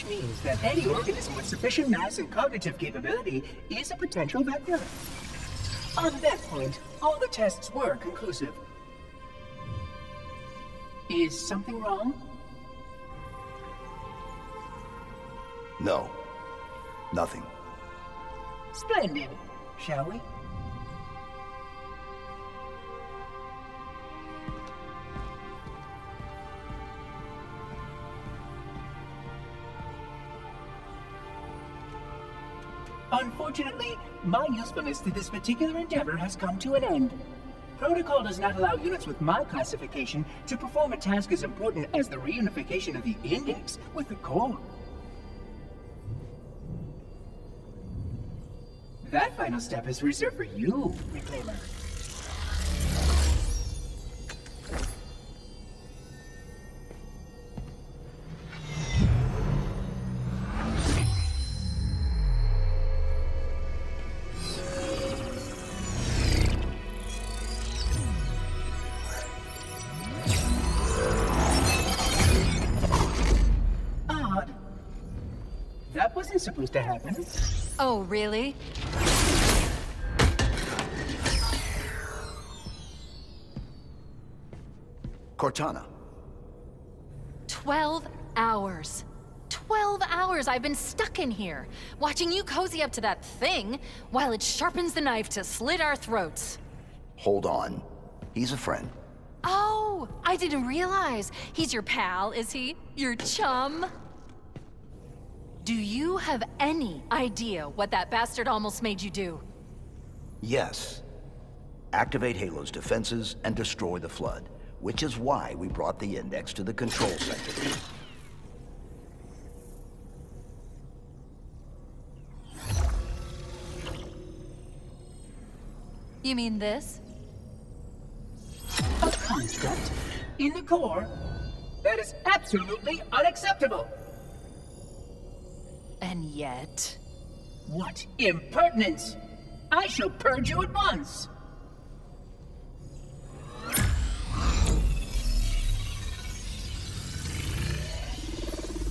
Which means that any organism with sufficient mass and cognitive capability is a potential vector. On that point, all the tests were conclusive. Is something wrong? No. Nothing. Splendid. Shall we? Unfortunately, my usefulness to this particular endeavor has come to an end. Protocol does not allow units with my classification to perform a task as important as the reunification of the index with the core. That final step is reserved for you, Reclaimer. That wasn't supposed to happen. Oh, really? Cortana. 12 hours. 12 hours I've been stuck in here, watching you cozy up to that thing while it sharpens the knife to slit our throats. Hold on. He's a friend. Oh, I didn't realize. He's your pal, is he? Your chum? Do you have any idea what that bastard almost made you do? Yes. Activate Halo's defenses and destroy the Flood, which is why we brought the Index to the control sector. You mean this? A construct in the core? That is absolutely unacceptable! And yet... What impertinence! I shall purge you at once!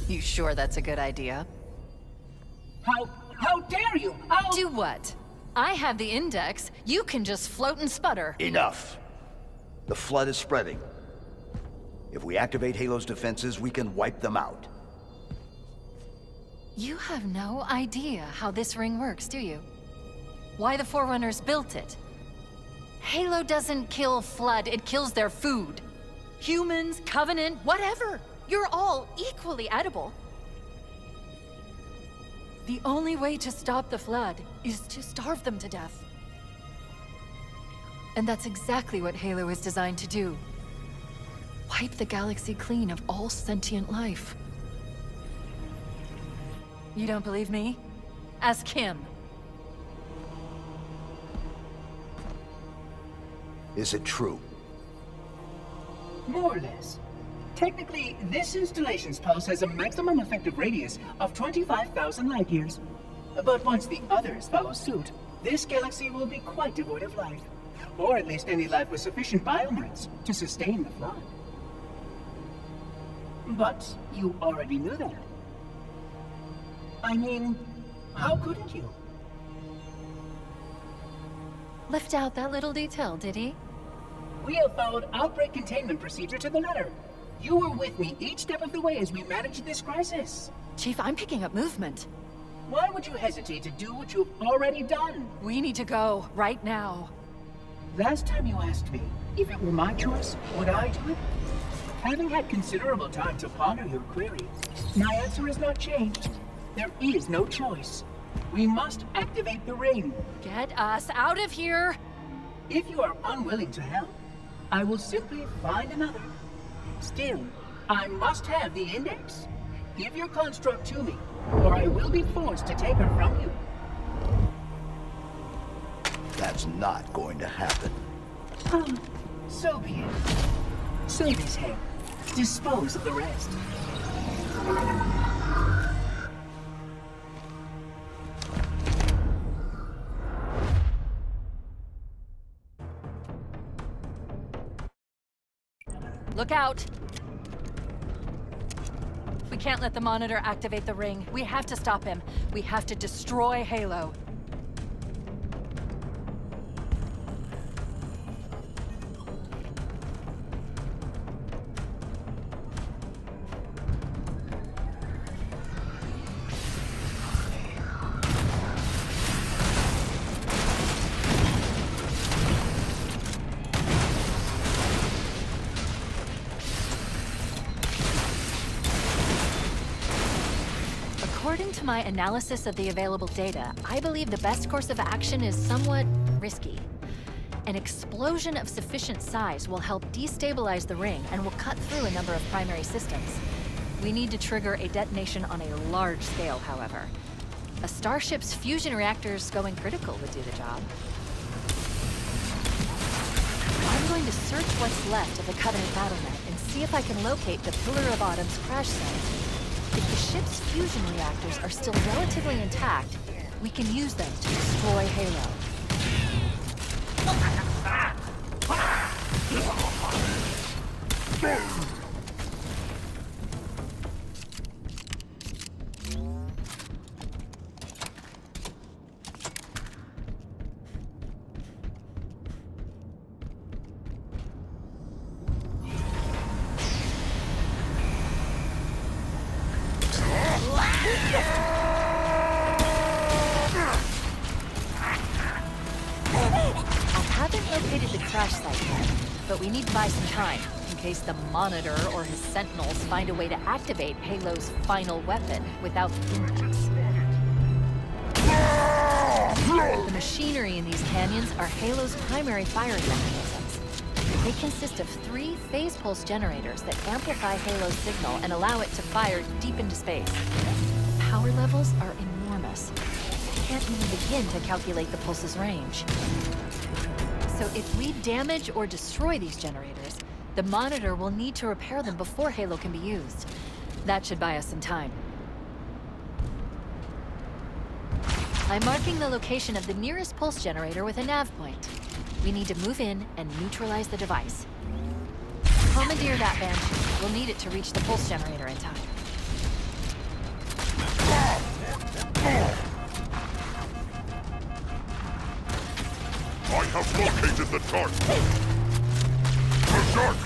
You sure that's a good idea? How dare you! I'll... Do what? I have the Index. You can just float and sputter. Enough! The Flood is spreading. If we activate Halo's defenses, we can wipe them out. You have no idea how this ring works, do you? Why the Forerunners built it? Halo doesn't kill Flood, it kills their food. Humans, Covenant, whatever. You're all equally edible. The only way to stop the Flood is to starve them to death. And that's exactly what Halo is designed to do. Wipe the galaxy clean of all sentient life. You don't believe me? Ask him. Is it true? More or less. Technically, this installation's pulse has a maximum effective radius of 25,000 light years. But once the others follow suit, this galaxy will be quite devoid of life. Or at least any life with sufficient biomass to sustain the Flood. But you already knew that. I mean, how couldn't you? Left out that little detail, did he? We have followed outbreak containment procedure to the letter. You were with me each step of the way as we managed this crisis. Chief, I'm picking up movement. Why would you hesitate to do what you've already done? We need to go, right now. Last time you asked me, if it were my choice, would I do it? Having had considerable time to ponder your query, my answer has not changed. There is no choice. We must activate the ring. Get us out of here! If you are unwilling to help, I will simply find another. Still, I must have the Index. Give your construct to me, or I will be forced to take her from you. That's not going to happen. So be it. Save his head. Dispose of the rest. Look out! We can't let the Monitor activate the ring. We have to stop him. We have to destroy Halo. According to my analysis of the available data, I believe the best course of action is somewhat risky. An explosion of sufficient size will help destabilize the ring and will cut through a number of primary systems. We need to trigger a detonation on a large scale, however. A starship's fusion reactors going critical would do the job. I'm going to search what's left of the Covenant battlement and see if I can locate the Pillar of Autumn's crash site. If the ship's fusion reactors are still relatively intact, we can use them to destroy Halo. Located the crash site yet, but we need to buy some time in case the Monitor or his Sentinels find a way to activate Halo's final weapon without impacts. The machinery in these canyons are Halo's primary firing mechanisms. They consist of 3 phase pulse generators that amplify Halo's signal and allow it to fire deep into space. The power levels are enormous. I can't even begin to calculate the pulse's range. So if we damage or destroy these generators, the Monitor will need to repair them before Halo can be used. That should buy us some time. I'm marking the location of the nearest pulse generator with a nav point. We need to move in and neutralize the device. Commandeer that Banshee. We'll need it to reach the pulse generator in time. I have located the target! The shark!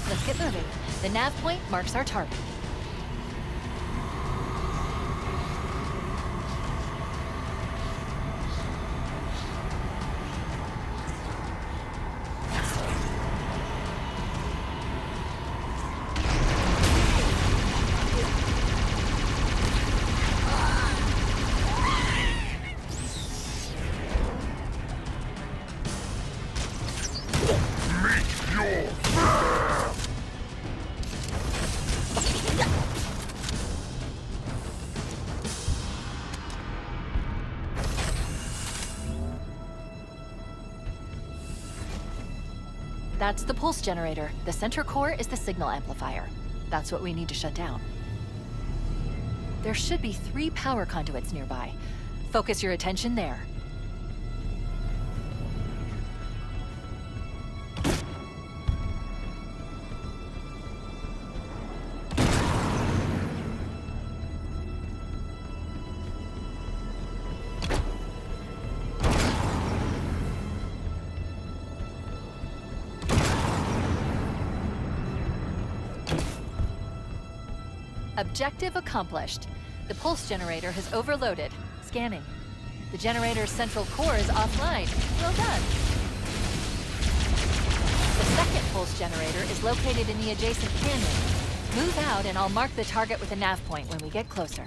Let's get moving. The nav point marks our target. That's the pulse generator. The center core is the signal amplifier. That's what we need to shut down. There should be 3 power conduits nearby. Focus your attention there. Objective accomplished. The pulse generator has overloaded. Scanning. The generator's central core is offline. Well done. The second pulse generator is located in the adjacent canyon. Move out and I'll mark the target with a nav point when we get closer.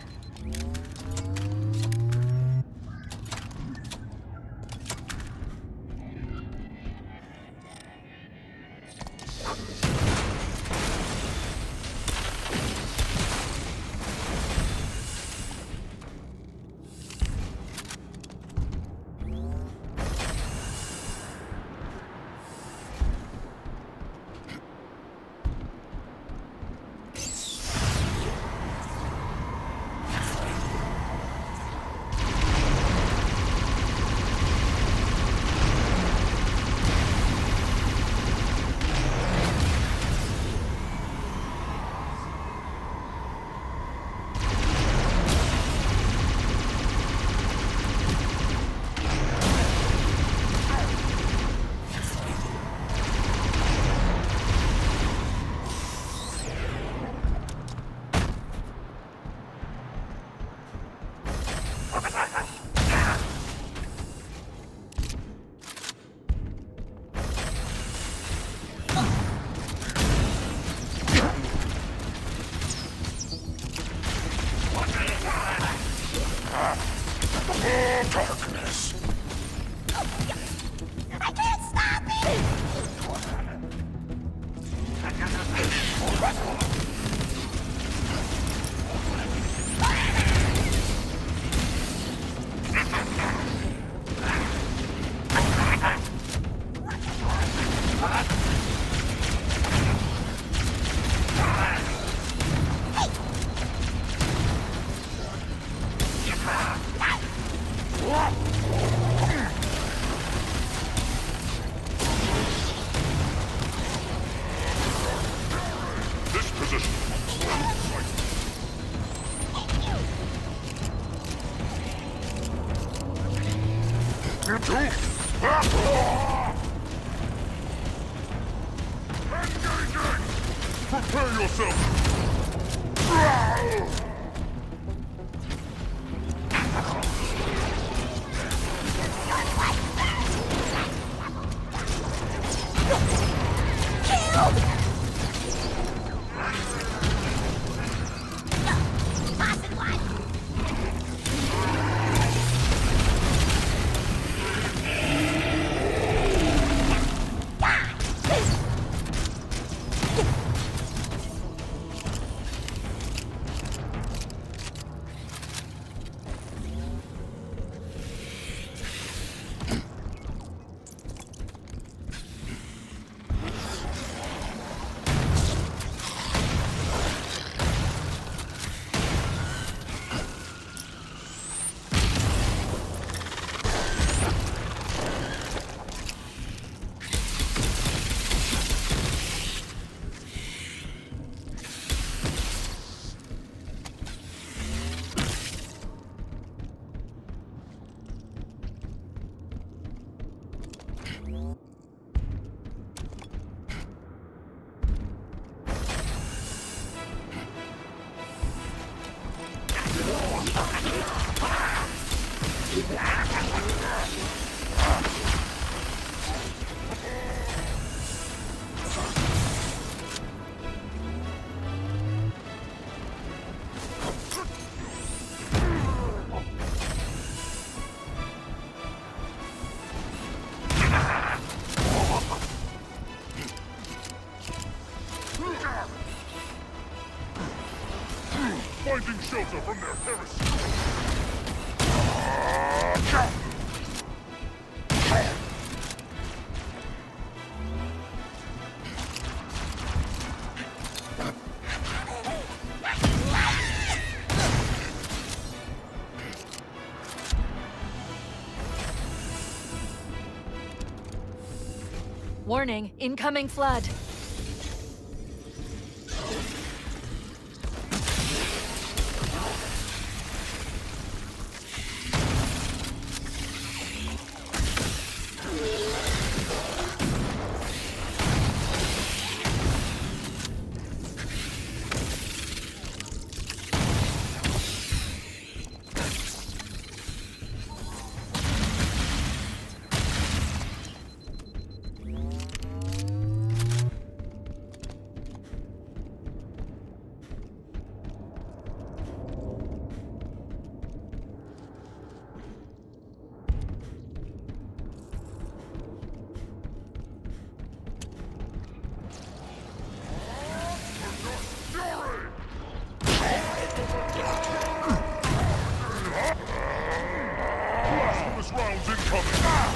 Darkness. I can't stop it! This position. You too? Engaging! Prepare yourself! Finding shelter from their heresy. Warning, incoming flood. Blasphemous rounds incoming!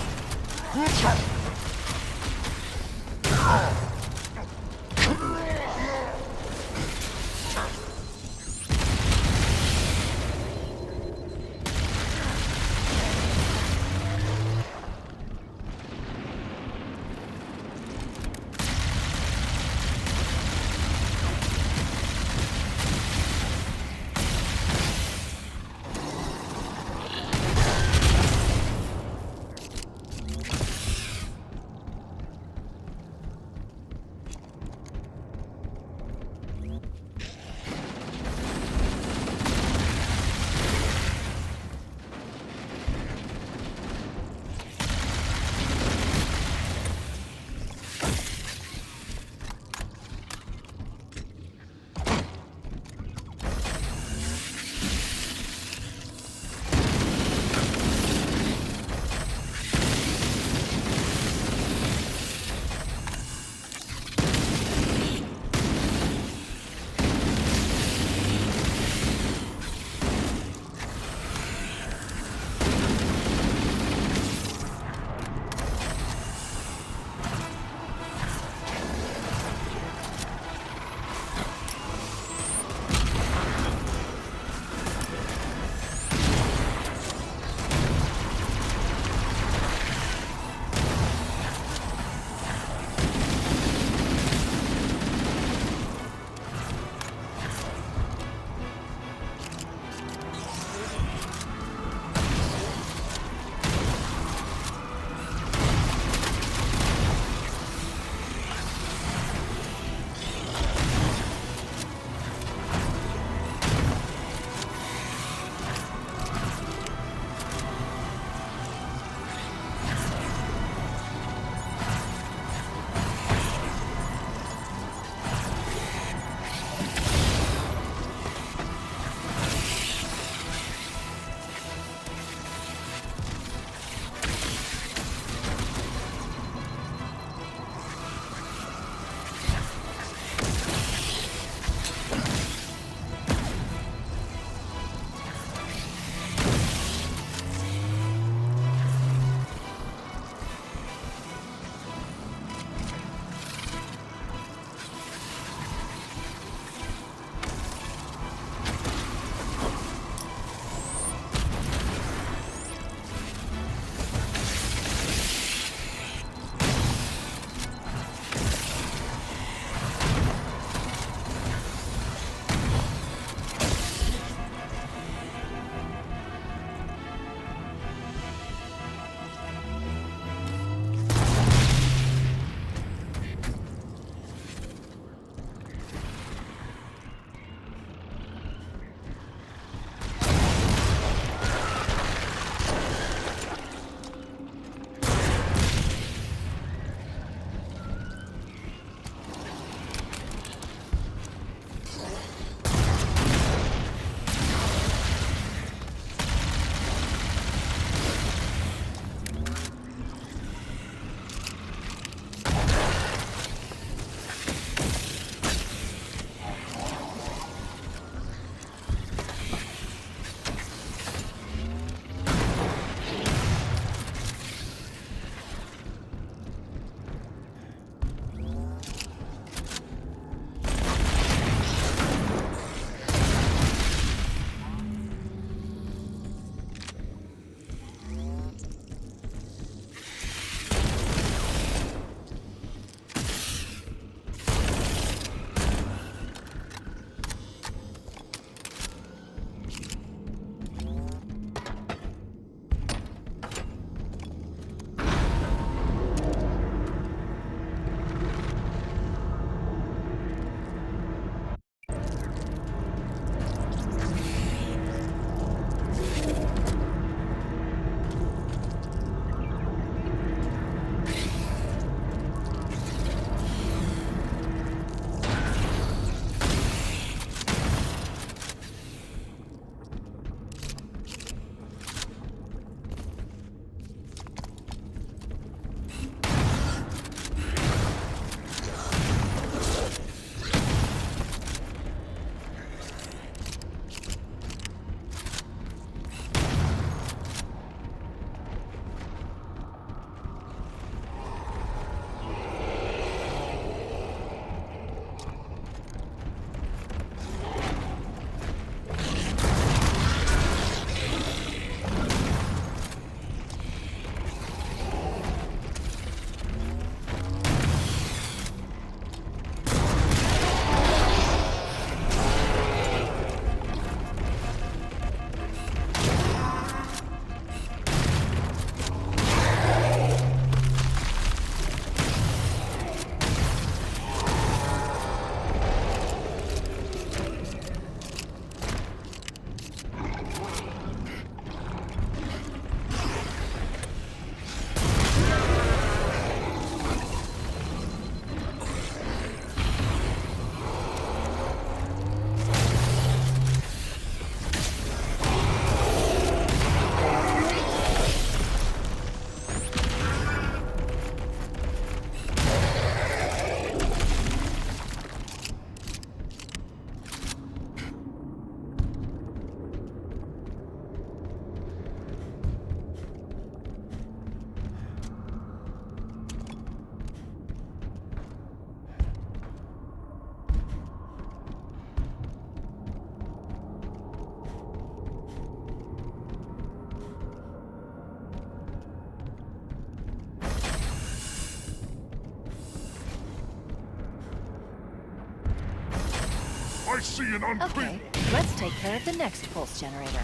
I see an unclean. Okay, let's take care of the next pulse generator.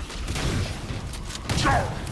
Charge!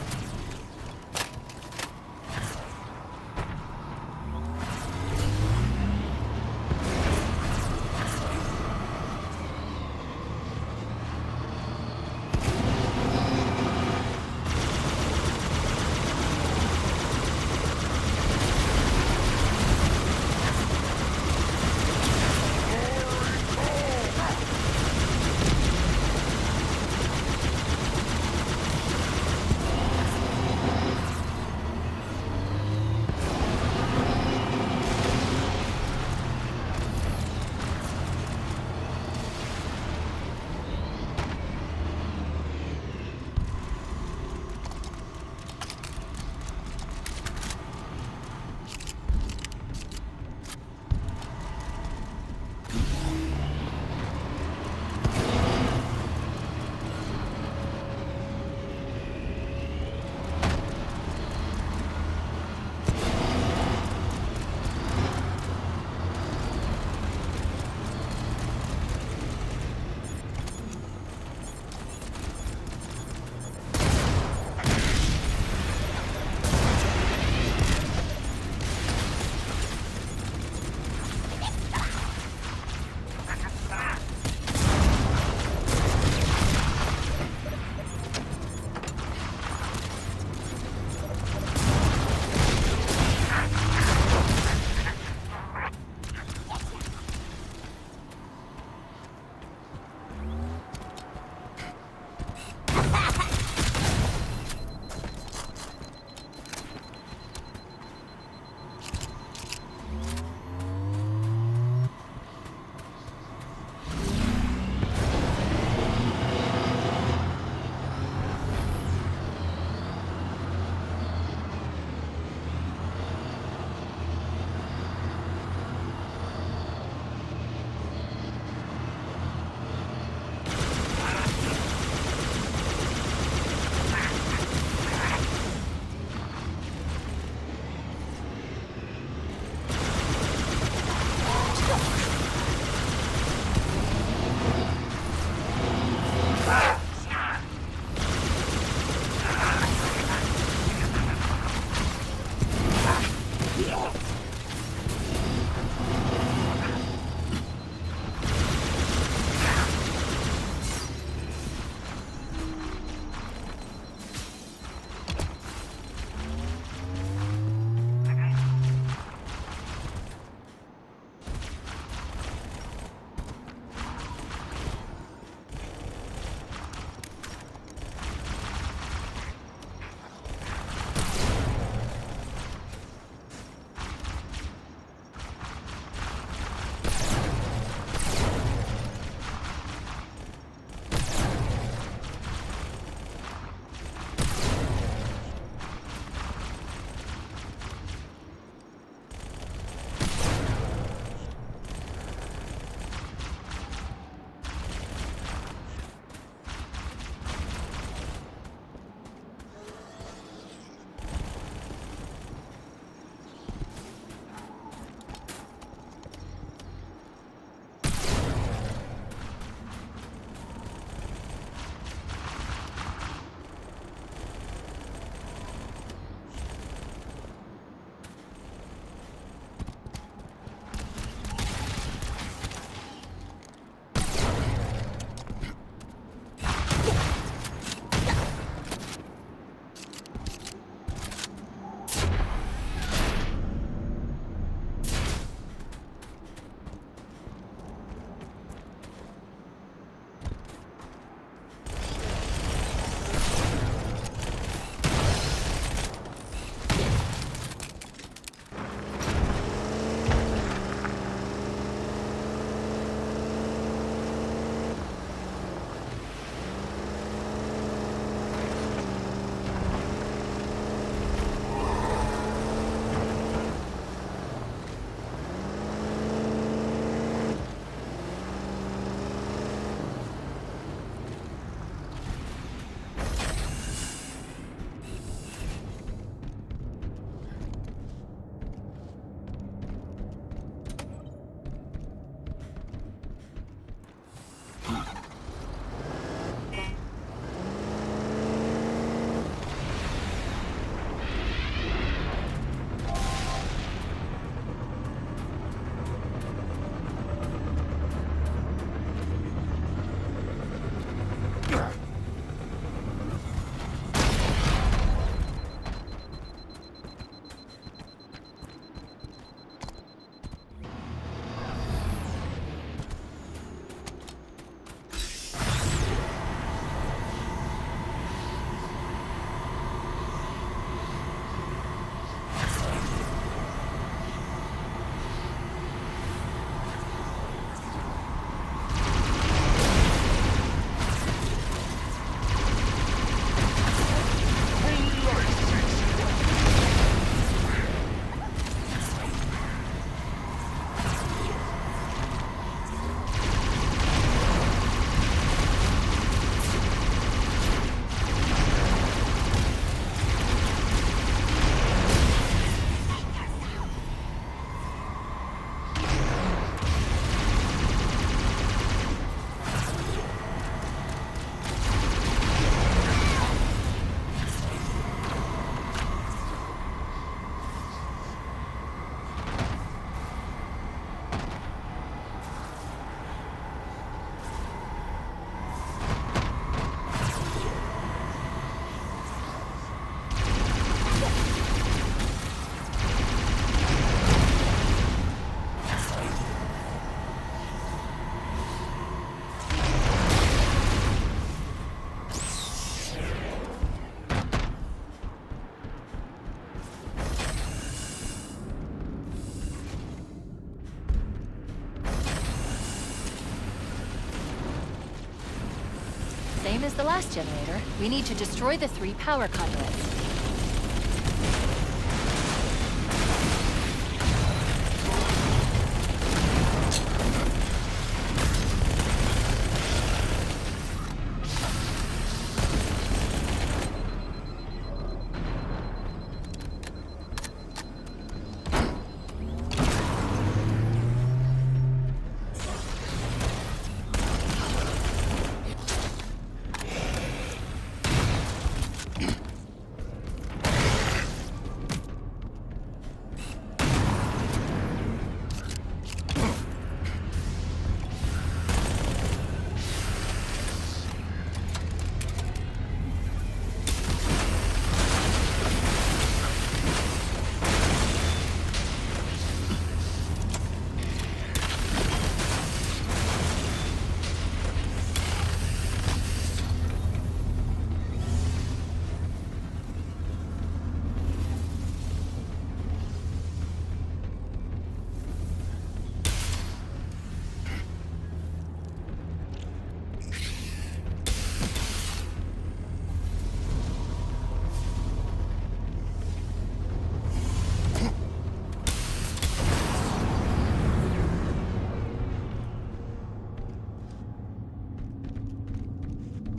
Same as the last generator, we need to destroy the 3 power conduits.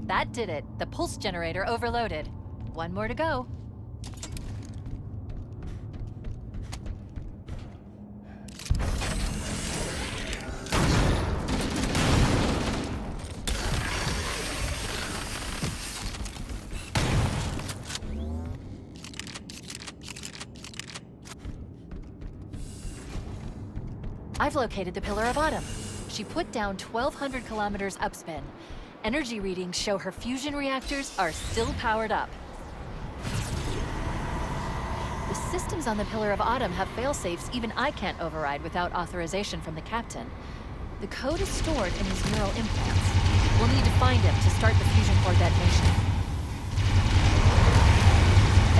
That did it. The pulse generator overloaded. One more to go. I've located the Pillar of Autumn. She put down 1,200 kilometers upspin. Energy readings show her fusion reactors are still powered up. The systems on the Pillar of Autumn have fail-safes even I can't override without authorization from the captain. The code is stored in his neural implants. We'll need to find him to start the fusion core detonation.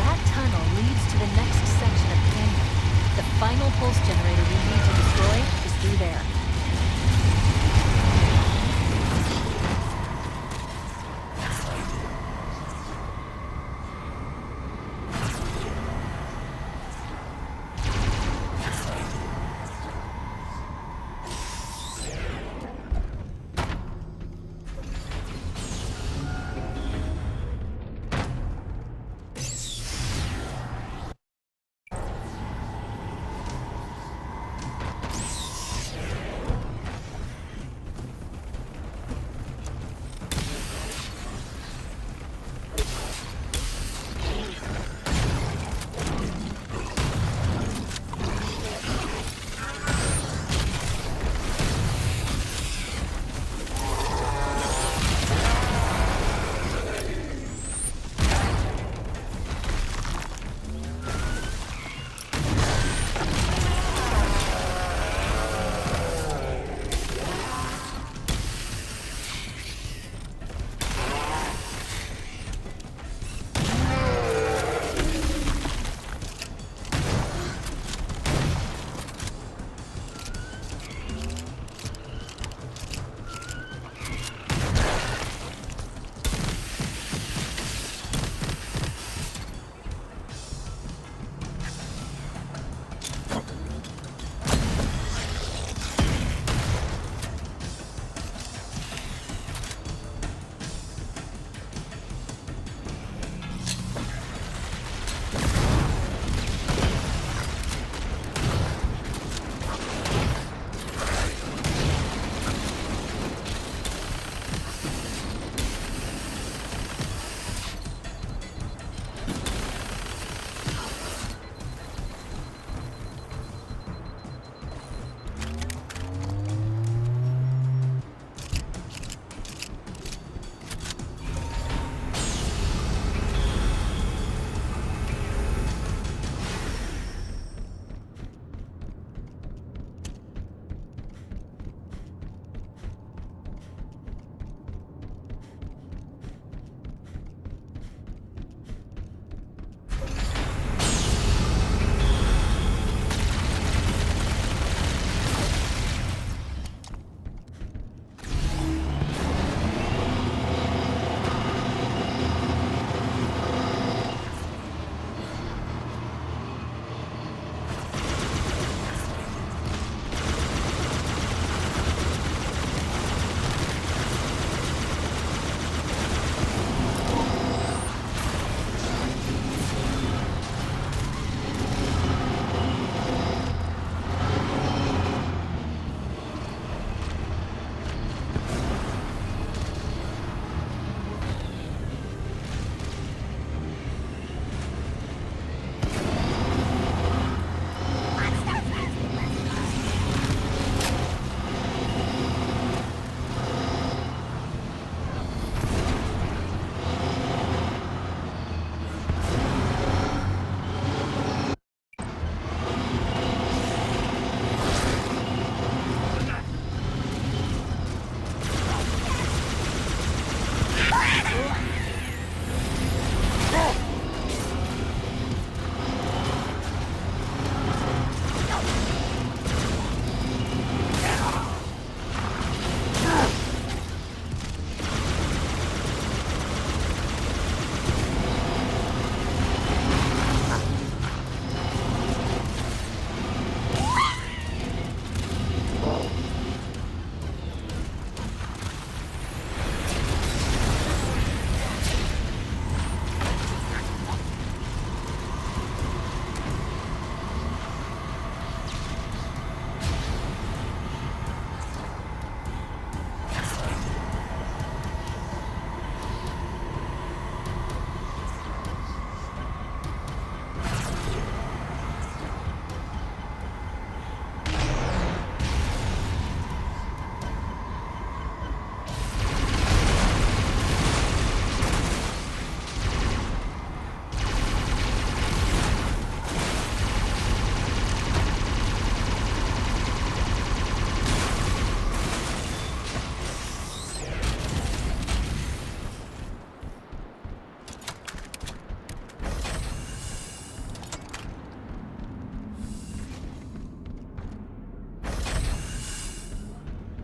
That tunnel leads to the next section of canyon. The final pulse generator we need to destroy is through there.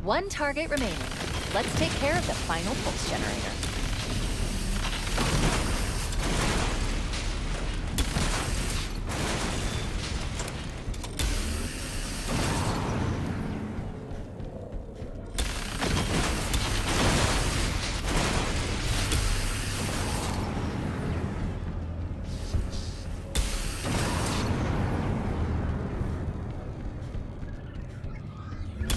One target remaining. Let's take care of the final pulse generator.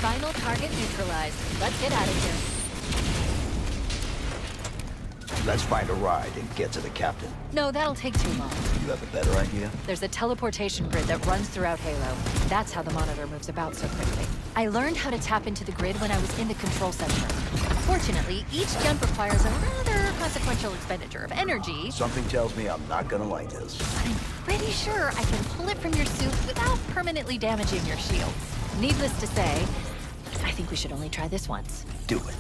Final target neutralized. Let's get out of here. Let's find a ride and get to the captain. No, that'll take too long. You have a better idea? There's a teleportation grid that runs throughout Halo. That's how the monitor moves about so quickly. I learned how to tap into the grid when I was in the control center. Fortunately, each jump requires a rather consequential expenditure of energy. Something tells me I'm not gonna like this. But I'm pretty sure I can pull it from your suit without permanently damaging your shields. Needless to say, I think we should only try this once. Do it.